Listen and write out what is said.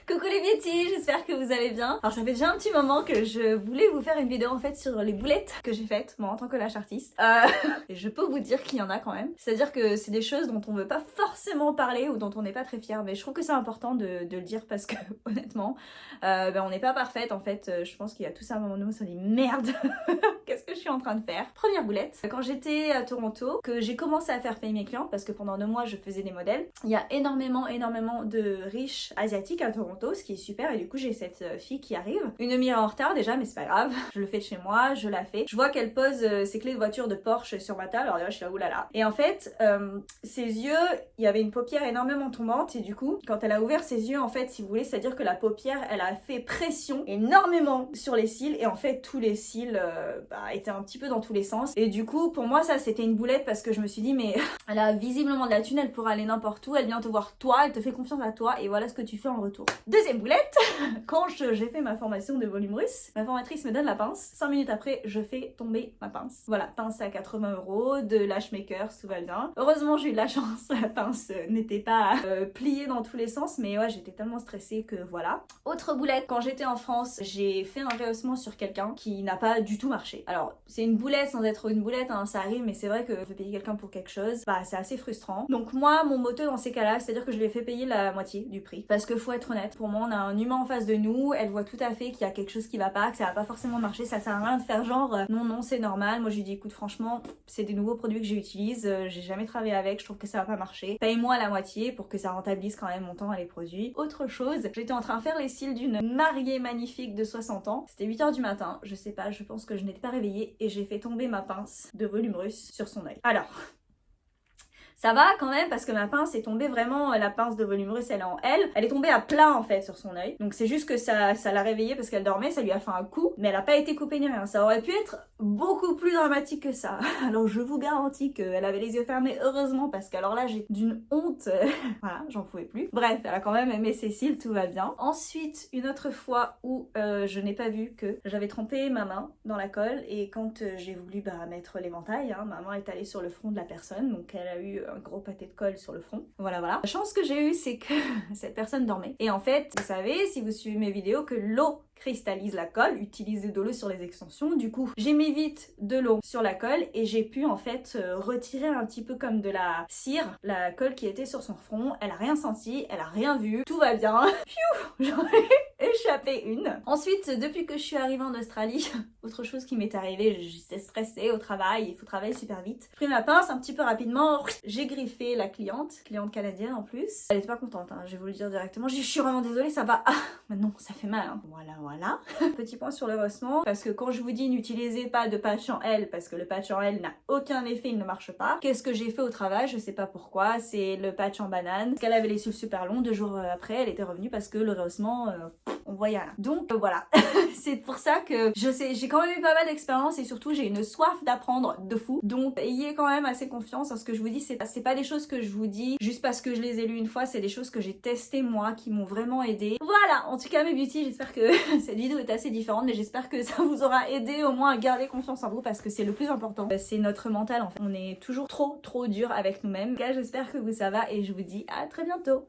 Coucou les beauty, j'espère que vous allez bien. Alors ça fait déjà un petit moment que je voulais vous faire une vidéo en fait sur les boulettes que j'ai faites, moi en tant que lash artiste. Et je peux vous dire qu'il y en a quand même. C'est-à-dire que c'est des choses dont on veut pas forcément parler ou dont on n'est pas très fier, mais je trouve que c'est important de le dire parce que honnêtement, on n'est pas parfaite en fait. Je pense qu'il y a tous un moment où on se dit merde, qu'est-ce que je suis en train de faire? Première boulette, quand j'étais à Toronto, que j'ai commencé à faire payer mes clients parce que pendant 2 mois je faisais des modèles. Il y a énormément de riches asiatiques à Toronto, ce qui est super, et du coup j'ai cette fille qui arrive, une demi-heure en retard déjà, mais c'est pas grave, je le fais de chez moi, je la fais. Je vois qu'elle pose ses clés de voiture de Porsche sur ma table, alors là je suis là oulala. Et en fait, ses yeux, il y avait une paupière énormément tombante, et du coup, quand elle a ouvert ses yeux, en fait, si vous voulez, c'est-à-dire que la paupière, elle a fait pression énormément sur les cils, et en fait tous les cils étaient un petit peu dans tous les sens. Et du coup, pour moi ça c'était une boulette parce que je me suis dit mais elle a visiblement de la thune, elle pourra aller n'importe où, elle vient te voir toi, elle te fait confiance à toi, et voilà ce que tu fais en retour. Deuxième boulette, quand j'ai fait ma formation de volume russe, ma formatrice me donne la pince. 5 minutes après, je fais tomber ma pince. Voilà, pince à 80 €, de Lash Makers, tout va bien. Heureusement, j'ai eu de la chance, la pince n'était pas pliée dans tous les sens, mais ouais, j'étais tellement stressée que voilà. Autre boulette, quand j'étais en France, j'ai fait un rehaussement sur quelqu'un qui n'a pas du tout marché. Alors, c'est une boulette sans être une boulette, hein, ça arrive, mais c'est vrai que je veux payer quelqu'un pour quelque chose, c'est assez frustrant. Donc moi, mon motto dans ces cas-là, c'est-à-dire que je lui ai fait payer la moitié du prix. Parce que faut être honnête, pour moi, on a un humain en face de nous, elle voit tout à fait qu'il y a quelque chose qui va pas, que ça va pas forcément marcher, ça sert à rien de faire genre non, c'est normal. Moi, je lui dis écoute, franchement, c'est des nouveaux produits que j'utilise, j'ai jamais travaillé avec, je trouve que ça va pas marcher. Paye-moi la moitié pour que ça rentabilise quand même mon temps à les produits. Autre chose, j'étais en train de faire les cils d'une mariée magnifique de 60 ans. C'était 8 h du matin, je sais pas, je pense que je n'étais pas réveillée et j'ai fait tomber ma pince de volume russe sur son œil. Alors, ça va quand même parce que ma pince est tombée vraiment, la pince de volume russe elle est en L, elle est tombée à plat en fait sur son œil. Donc c'est juste que ça l'a réveillée parce qu'elle dormait, ça lui a fait un coup, mais elle a pas été coupée ni rien. Ça aurait pu être beaucoup plus dramatique que ça. Alors je vous garantis qu'elle avait les yeux fermés, heureusement, parce qu'alors là j'ai d'une honte, voilà, j'en pouvais plus. Bref, elle a quand même aimé ses cils, tout va bien. Ensuite, une autre fois où je n'ai pas vu que j'avais trempé ma main dans la colle, et quand j'ai voulu mettre l'éventail, hein, ma main est allée sur le front de la personne, donc elle a eu un gros pâté de colle sur le front. Voilà. La chance que j'ai eue, c'est que cette personne dormait. Et en fait, vous savez, si vous suivez mes vidéos, que l'eau cristallise la colle, utilise de l'eau sur les extensions. Du coup, j'ai mis vite de l'eau sur la colle et j'ai pu en fait retirer un petit peu comme de la cire la colle qui était sur son front. Elle a rien senti, elle a rien vu, tout va bien. Pfiou, j'en ai échappé une. Ensuite, depuis que je suis arrivée en Australie, autre chose qui m'est arrivée, j'étais stressée au travail, il faut travailler super vite. J'ai pris ma pince un petit peu rapidement, j'ai griffé la cliente canadienne en plus. Elle était pas contente, hein, je vais vous le dire directement. Je suis vraiment désolée, ça va. Ah, maintenant ça fait mal, hein. Voilà. Petit point sur le rehaussement, parce que quand je vous dis n'utilisez pas de patch en L, parce que le patch en L n'a aucun effet, il ne marche pas. Qu'est-ce que j'ai fait au travail? Je sais pas pourquoi, c'est le patch en banane. Parce qu'elle avait les cils super longs, 2 jours après, elle était revenue parce que le rehaussement, on voyait rien. Donc voilà, c'est pour ça que je sais, j'ai quand même eu pas mal d'expérience et surtout j'ai une soif d'apprendre de fou. Donc ayez quand même assez confiance en ce que je vous dis, c'est pas des choses que je vous dis juste parce que je les ai lues une fois, c'est des choses que j'ai testées moi, qui m'ont vraiment aidé. Voilà, en tout cas mes beauty, j'espère que cette vidéo est assez différente, mais j'espère que ça vous aura aidé au moins à garder confiance en vous parce que c'est le plus important. C'est notre mental en fait. On est toujours trop dur avec nous-mêmes. En tout cas, j'espère que ça va et je vous dis à très bientôt.